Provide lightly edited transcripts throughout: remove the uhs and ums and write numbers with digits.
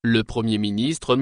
Le Premier ministre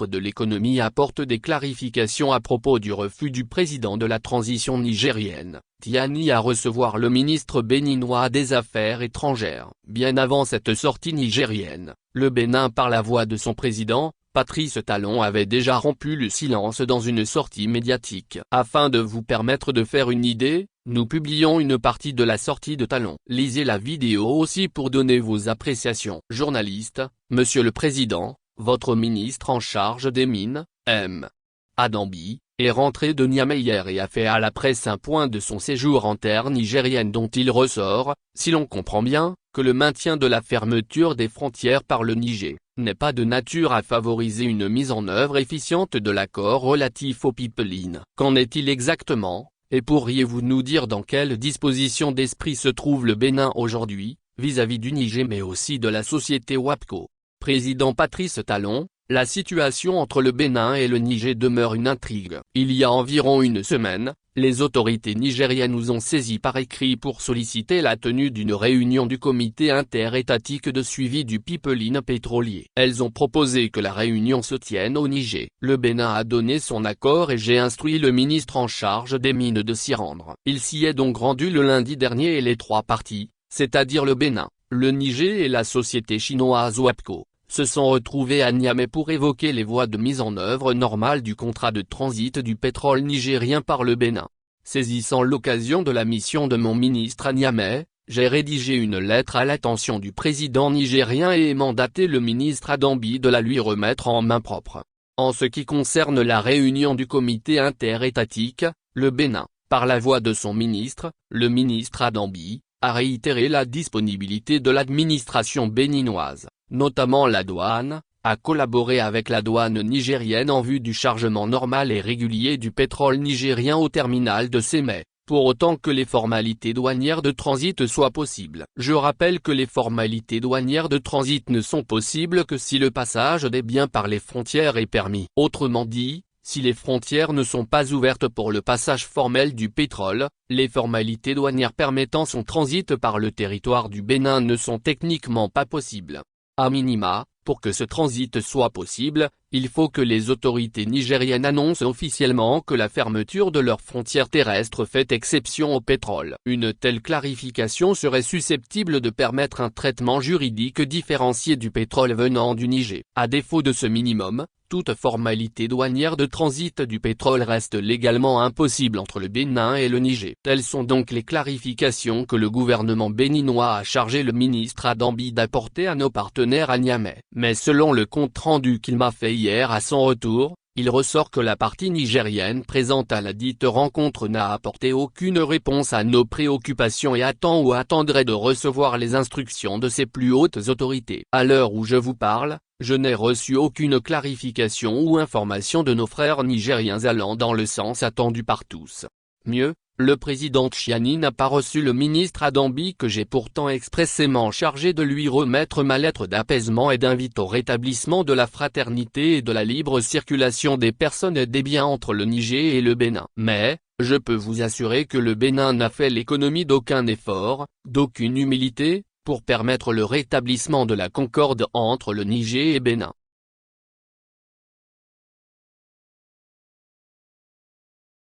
de l'économie apporte des clarifications à propos du refus du président de la transition nigérienne, Tiani, à recevoir le ministre béninois des Affaires étrangères. Bien avant cette sortie nigérienne, le Bénin, par la voix de son président, Patrice Talon, avait déjà rompu le silence dans une sortie médiatique. Afin de vous permettre de faire une idée, nous publions une partie de la sortie de Talon. Lisez la vidéo aussi pour donner vos appréciations. Journaliste: Monsieur le Président, votre ministre en charge des Mines, M. Adambi, est rentré de Niamey hier et a fait à la presse un point de son séjour en terre nigérienne, dont il ressort, si l'on comprend bien, que le maintien de la fermeture des frontières par le Niger n'est pas de nature à favoriser une mise en œuvre efficiente de l'accord relatif aux pipelines. Qu'en est-il exactement, et pourriez-vous nous dire dans quelle disposition d'esprit se trouve le Bénin aujourd'hui, vis-à-vis du Niger mais aussi de la société WAPCO? Président Patrice Talon: la situation entre le Bénin et le Niger demeure une intrigue. Il y a environ une semaine, les autorités nigériennes nous ont saisis par écrit pour solliciter la tenue d'une réunion du comité interétatique de suivi du pipeline pétrolier. Elles ont proposé que la réunion se tienne au Niger. Le Bénin a donné son accord et j'ai instruit le ministre en charge des mines de s'y rendre. Il s'y est donc rendu le lundi dernier et les trois parties, c'est-à-dire le Bénin, le Niger et la société chinoise WAPCO, se sont retrouvés à Niamey pour évoquer les voies de mise en œuvre normale du contrat de transit du pétrole nigérien par le Bénin. Saisissant l'occasion de la mission de mon ministre à Niamey, j'ai rédigé une lettre à l'attention du président nigérien et ai mandaté le ministre Adambi de la lui remettre en main propre. En ce qui concerne la réunion du comité interétatique, le Bénin, par la voix de son ministre, le ministre Adambi, a réitéré la disponibilité de l'administration béninoise, notamment la douane, à collaborer avec la douane nigérienne en vue du chargement normal et régulier du pétrole nigérien au terminal de Sémey, pour autant que les formalités douanières de transit soient possibles. Je rappelle que les formalités douanières de transit ne sont possibles que si le passage des biens par les frontières est permis. Autrement dit, si les frontières ne sont pas ouvertes pour le passage formel du pétrole, les formalités douanières permettant son transit par le territoire du Bénin ne sont techniquement pas possibles. A minima, pour que ce transit soit possible, il faut que les autorités nigériennes annoncent officiellement que la fermeture de leurs frontières terrestres fait exception au pétrole. Une telle clarification serait susceptible de permettre un traitement juridique différencié du pétrole venant du Niger. À défaut de ce minimum, toute formalité douanière de transit du pétrole reste légalement impossible entre le Bénin et le Niger. Telles sont donc les clarifications que le gouvernement béninois a chargé le ministre Adambi d'apporter à nos partenaires à Niamey. Mais selon le compte-rendu qu'il m'a fait hier à son retour, il ressort que la partie nigérienne présente à la dite rencontre n'a apporté aucune réponse à nos préoccupations et attend ou attendrait de recevoir les instructions de ses plus hautes autorités. À l'heure où je vous parle, je n'ai reçu aucune clarification ou information de nos frères nigériens allant dans le sens attendu par tous. Mieux, le président Tiani n'a pas reçu le ministre Adambi que j'ai pourtant expressément chargé de lui remettre ma lettre d'apaisement et d'invite au rétablissement de la fraternité et de la libre circulation des personnes et des biens entre le Niger et le Bénin. Mais, je peux vous assurer que le Bénin n'a fait l'économie d'aucun effort, d'aucune humilité, pour permettre le rétablissement de la concorde entre le Niger et Bénin.